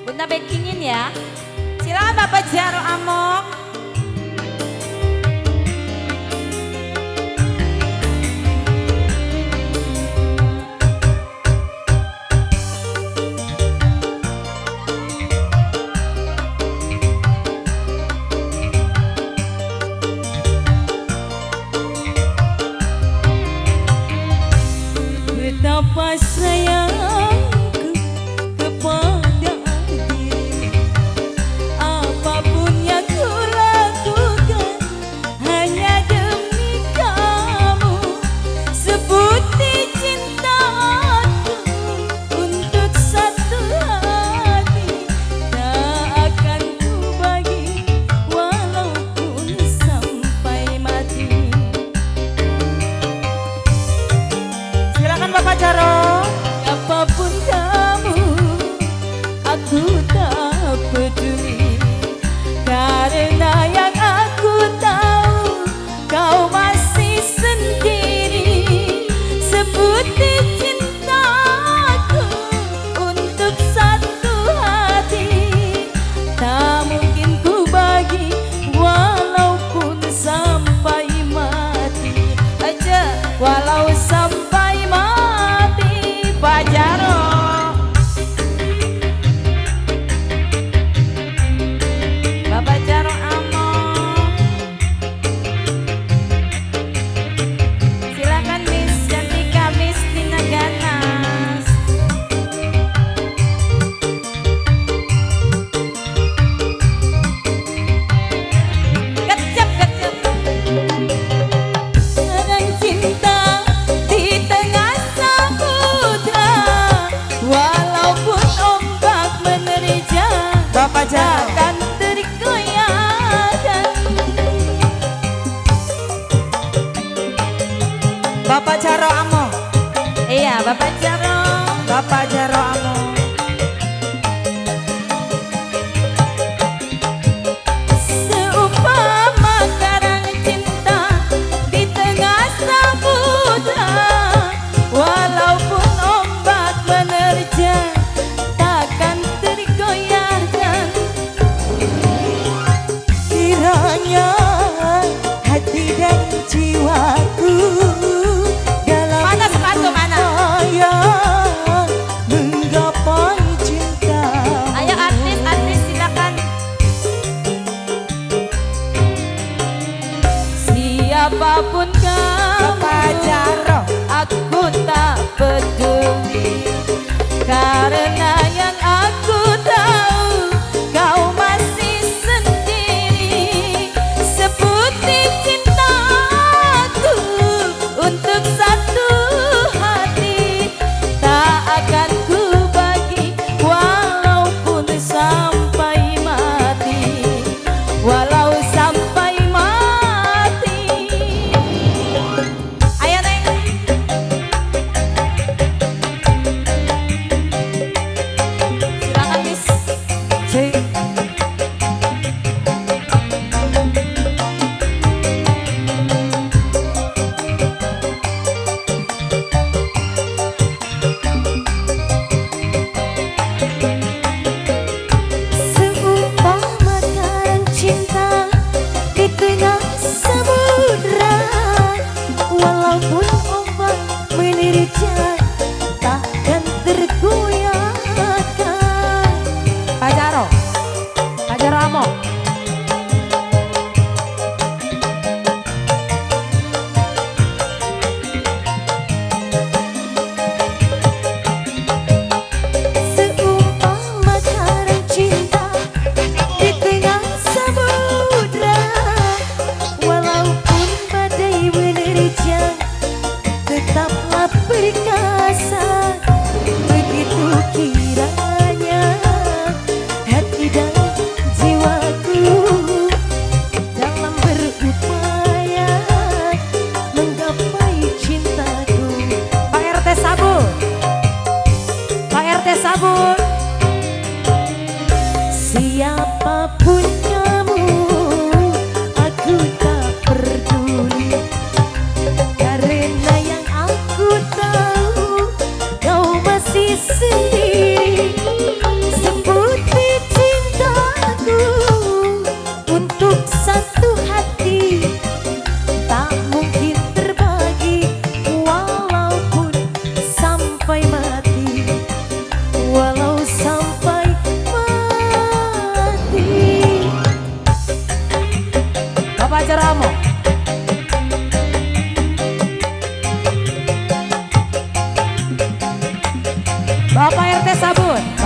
Bunda backingin ya. Silakan Bapak Jaro Amok. Betapa sayangku kepada diri, apapun yang ku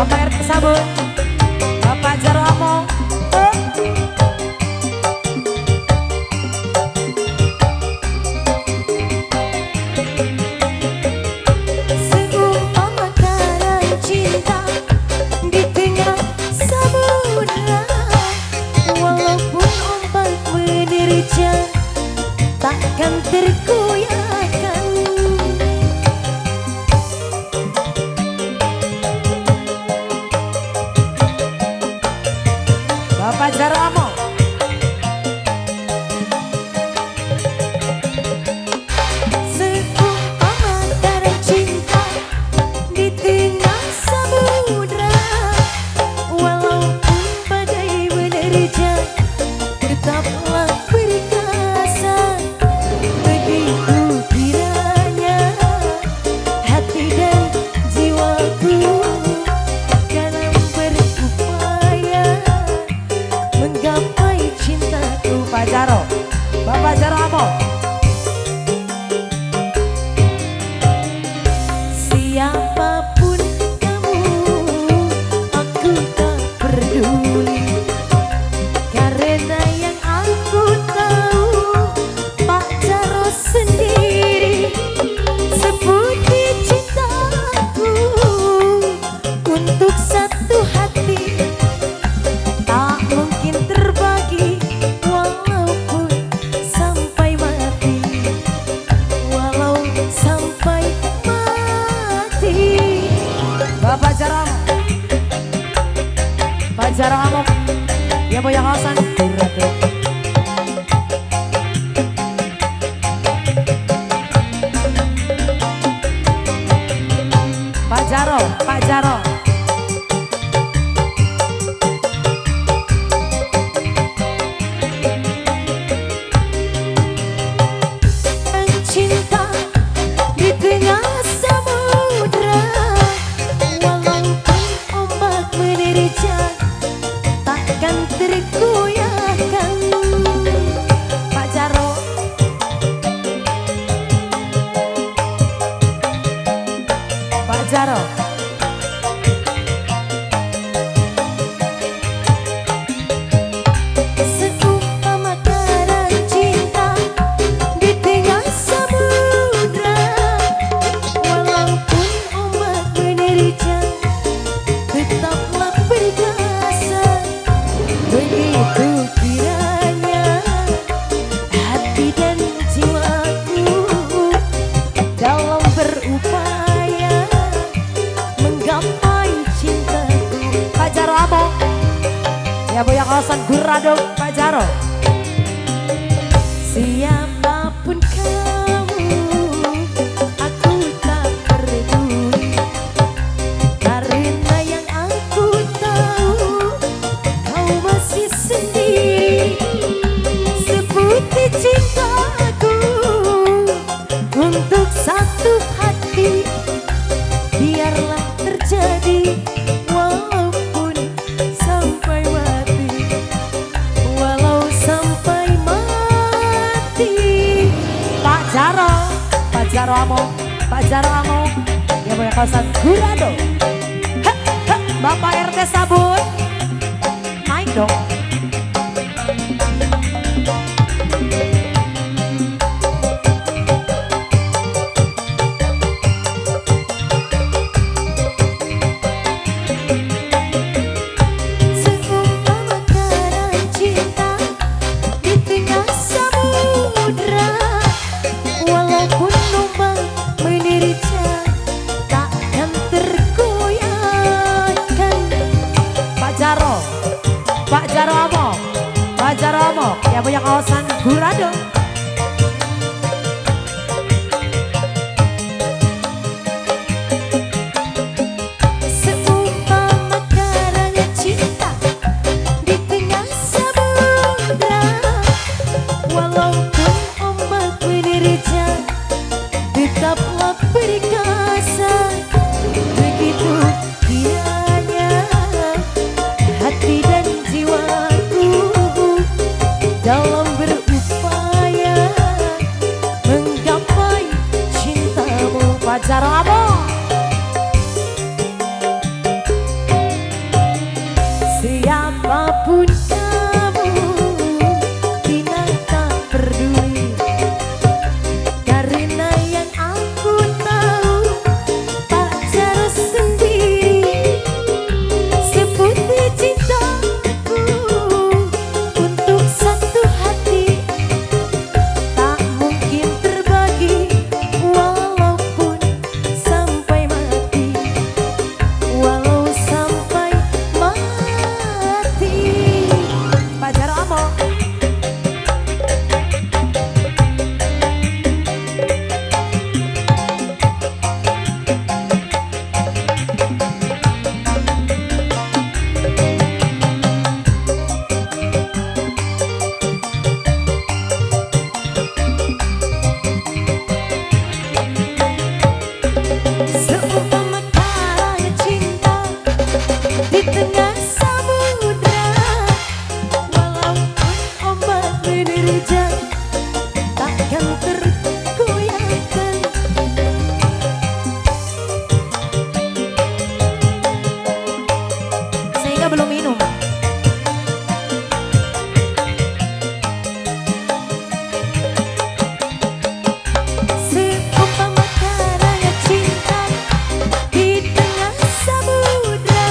Bapak RT Sabun, Bapak Jarwo Among. Seumpama karang cinta di tengah samudra, walaupun ombak menerjang takkan tergoyahkan. Bapak Jarwo Among. Seumpama karang cinta di tengah samudra, walaupun badai menerjang tetaplah perkasa. Begitu kiranya hati dan jiwaku dalam berupaya menggapai cintaku. Pak Jarwo, Bapak Jarwo Among. Siapapun kamu, aku tak peduli, karena yang aku tahu Pak Jarwo sendiri seperti cintaku untuk satu hati tak mungkin terbagi walaupun sampai mati, walau sampai mati. Bapak Jarwo Among. Pak Jarwo Among. Ya Boya Kawasan. Aduh. Pak Jarwo, Pak Jarwo. Cinta di tengah samudra, walaupun ombak menerjang takkan tergoyahkan. Pak Jarwo. Pak Jarwo. Seumpama karang cinta di tengah samudra, walaupun ombak menerjang tetaplah perkasa. Begitu kiranya hati dan jiwaku dalam berupaya menggapai cintaku. Pak Jarwo Among. Ya Boya Kawasan Gurado. Pak Jarwo. Siapapun kamu, aku tak peduli, karena yang aku tahu kau masih sendiri seperti cintaku untuk satu hati. Biarlah terjadi walaupun sampai mati, walau sampai mati. Pak Jarwo. Pak Jarwo Among. Pak Jarwo Among. Ya Boya Kawasan Gurado. Heh, heh. Bapak RT Sabun. Naik dong. Seumpama karang cinta di tengah samudra, walaupun ombak menerjang takkan tergoyahkan. Pak Jarwo. Pak Jarwo Among. Pak Jarwo Among. Ya Boya Kawasan Gurado. Seumpama karang cinta di tengah samudra, walaupun ombak menerjang tetaplah perkasa. Begitu kiranya hati dan jiwaku dalam berupaya tengah samudra, walaupun ombak menerjang takkan tergoyahkan. Sehingga belum minum. Seumpama karangan cinta di tengah samudra,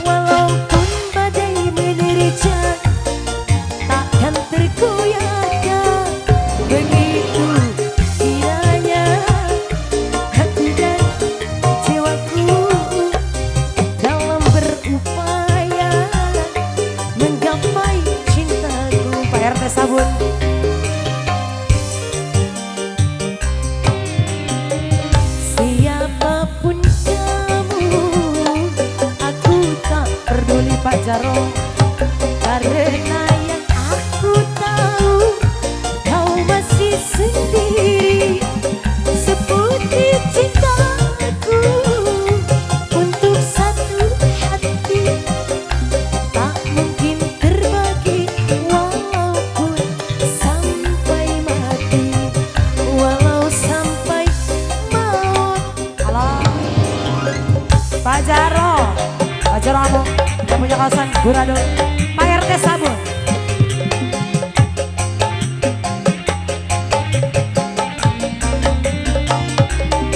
walaupun badai menerjang takkan tergoyahkan. Begitu kiranya hati dan jiwaku dalam berupaya menggapai cintaku. Pak RT Sabun. Siapapun kamu, aku tak peduli Pak Jarwo. karena yang aku tahu kau masih sendiri. Seputih cintaku untuk satu hati tak mungkin terbagi walaupun sampai mati, walau sampai maut. Halo. Pak Jarwo. Pak Jarwo yang punya kawasan Gurado. Pak RT Sabun.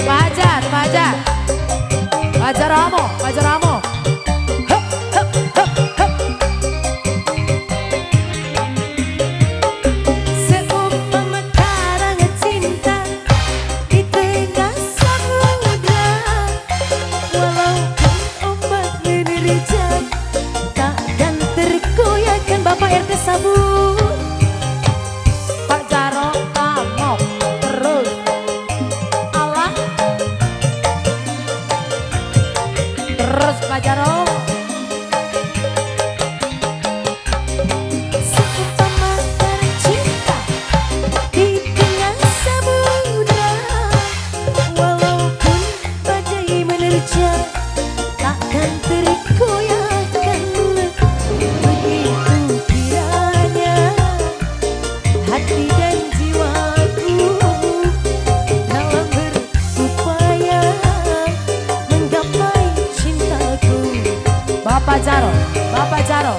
Pajar, Pajar. Pajar Ramo, Pajar Ramo. Hup, hup, hup, hup. Seumpama karangan cinta di tengah samudra, walaupun ombak menerjang takkan tergoyahkan. Bapak RT Sabun, Pak Jarwo amok terus. Allah. Terus Pak Jarwo. seumpama karangan cinta di tengah samudra, walaupun badai menerjang takkan tergoyahkan. Begitu kiranya hati dan jiwaku dalam berupaya menggapai cintaku. Bapak Jarwo, Bapak Jarwo.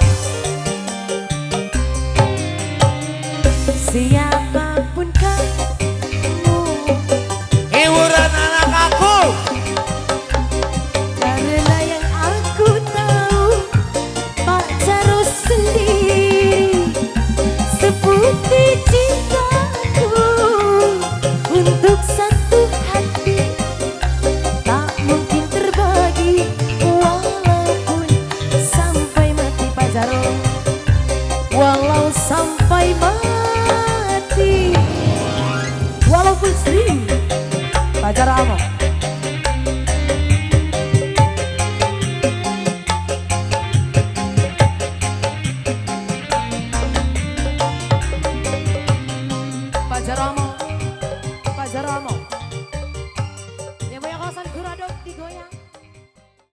Siapapun kamu, Hiburan anak aku. karena yang aku tahu Pak Jarwo sendiri. Seputih cintaku untuk satu hati tak mungkin terbagi walaupun sampai mati. Pak Jarwo, walau sampai mati, Walaupun sering. Pak Jarwo amok. Pak Jarwo amok.